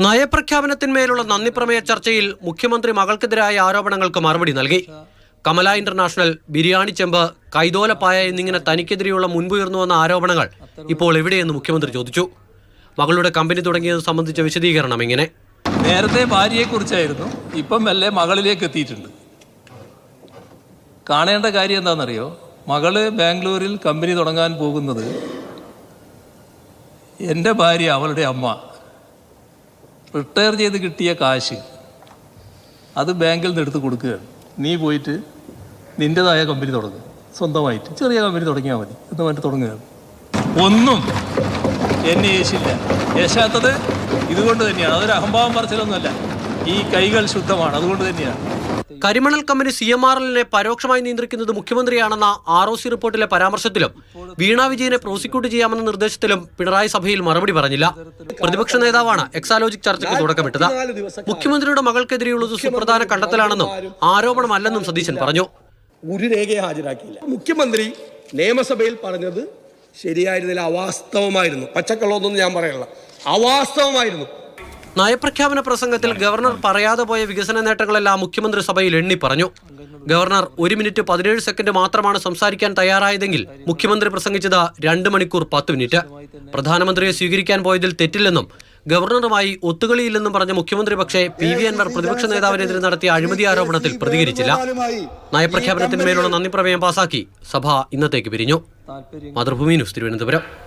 നയപ്രഖ്യാപനത്തിന്മേലുള്ള നന്ദിപ്രമേയ ചർച്ചയിൽ മുഖ്യമന്ത്രി മകൾക്കെതിരായ ആരോപണങ്ങൾക്ക് മറുപടി നൽകി. കമല ഇന്റർനാഷണൽ, ബിരിയാണി ചെമ്പ്, കൈതോലപ്പായ എന്നിങ്ങനെ തനിക്കെതിരെയുള്ള മുൻപുയർന്നു വന്ന ആരോപണങ്ങൾ ഇപ്പോൾ എവിടെയെന്ന് മുഖ്യമന്ത്രി ചോദിച്ചു. മകളുടെ കമ്പനി തുടങ്ങിയത് സംബന്ധിച്ച വിശദീകരണം ഇങ്ങനെ: നേരത്തെ ഭാര്യയെക്കുറിച്ചായിരുന്നു, ഇപ്പം മെല്ലെ മകളിലേക്ക് എത്തിയിട്ടുണ്ട്. കാണേണ്ട കാര്യം എന്താണെന്നറിയോ? മകള് ബാംഗ്ലൂരിൽ കമ്പനി തുടങ്ങാൻ പോകുന്നത് എൻ്റെ ഭാര്യ, അവളുടെ അമ്മ റിട്ടയർ ചെയ്ത് കിട്ടിയ കാശ് അത് ബാങ്കിൽ നിന്ന് എടുത്ത് കൊടുക്കുകയാണ്. നീ പോയിട്ട് നിൻ്റെതായ കമ്പനി തുടങ്ങുക, സ്വന്തമായിട്ട് ചെറിയ കമ്പനി തുടങ്ങിയാൽ മതി എന്ന് പറഞ്ഞിട്ട് തുടങ്ങുകയാണ്. ഒന്നും എന്നെ യേശില്ല. യേശാത്തത് ഇതുകൊണ്ട് തന്നെയാണ്. അതൊരു അഹംഭാവം പറച്ചിലൊന്നുമല്ല. ഈ കൈകൾ ശുദ്ധമാണ്, അതുകൊണ്ട് തന്നെയാണ്. കരിമണൽ കമ്പനി CMRLനെ പരോക്ഷമായി നിയന്ത്രിക്കുന്നത് മുഖ്യമന്ത്രിയാണെന്ന ROC റിപ്പോർട്ടിലെ പരാമർശത്തിലും വീണ വിജയനെ പ്രോസിക്യൂട്ട് ചെയ്യാമെന്ന നിർദ്ദേശത്തിലും പിണറായി സഭയിൽ മറുപടി പറഞ്ഞില്ല. പ്രതിപക്ഷ നേതാവാണ് എക്സാലോജിക് ചർച്ചയ്ക്ക് തുടക്കമിട്ടത്. മുഖ്യമന്ത്രിയുടെ മകൾക്കെതിരെയുള്ളത് സുപ്രധാന കണ്ടെത്തലാണെന്നും ആരോപണമല്ലെന്നും സതീശൻ പറഞ്ഞു. ഒരു രേഖയെ ഹാജരാക്കിയില്ല. മുഖ്യമന്ത്രി നിയമസഭയിൽ പറഞ്ഞത് ശരിയായിരുന്നില്ല, അവാസ്തവമായിരുന്നു. പച്ചക്കള്ളമൊന്നും ഞാൻ പറയല്ല, അവാസ്തവമായിരുന്നു. നയപ്രഖ്യാപന പ്രസംഗത്തിൽ ഗവർണർ പറയാതെ പോയ വികസന നേട്ടങ്ങളെല്ലാം മുഖ്യമന്ത്രി സഭയിൽ എണ്ണി പറഞ്ഞു. ഗവർണർ 1 മിനിറ്റ് 17 സെക്കൻഡ് മാത്രമാണ് സംസാരിക്കാൻ തയ്യാറായതെങ്കിൽ മുഖ്യമന്ത്രി പ്രസംഗിച്ചത് 2 മണിക്കൂർ 10 മിനിറ്റ്. പ്രധാനമന്ത്രിയെ സ്വീകരിക്കാൻ പോയതിൽ തെറ്റില്ലെന്നും ഗവർണറുമായി ഒത്തുകളിയില്ലെന്നും പറഞ്ഞ മുഖ്യമന്ത്രി പക്ഷേ PV അൻവർ പ്രതിപക്ഷ നേതാവിനെതിരെ നടത്തിയ അഴിമതി ആരോപണത്തിൽ പ്രതികരിച്ചില്ല. നയപ്രഖ്യാപനത്തിന്മേലുള്ള നന്ദിപ്രമേയം പാസാക്കി സഭ ഇന്നത്തേക്ക് പിരിഞ്ഞു. മാതൃഭൂമി ന്യൂസ്, തിരുവനന്തപുരം.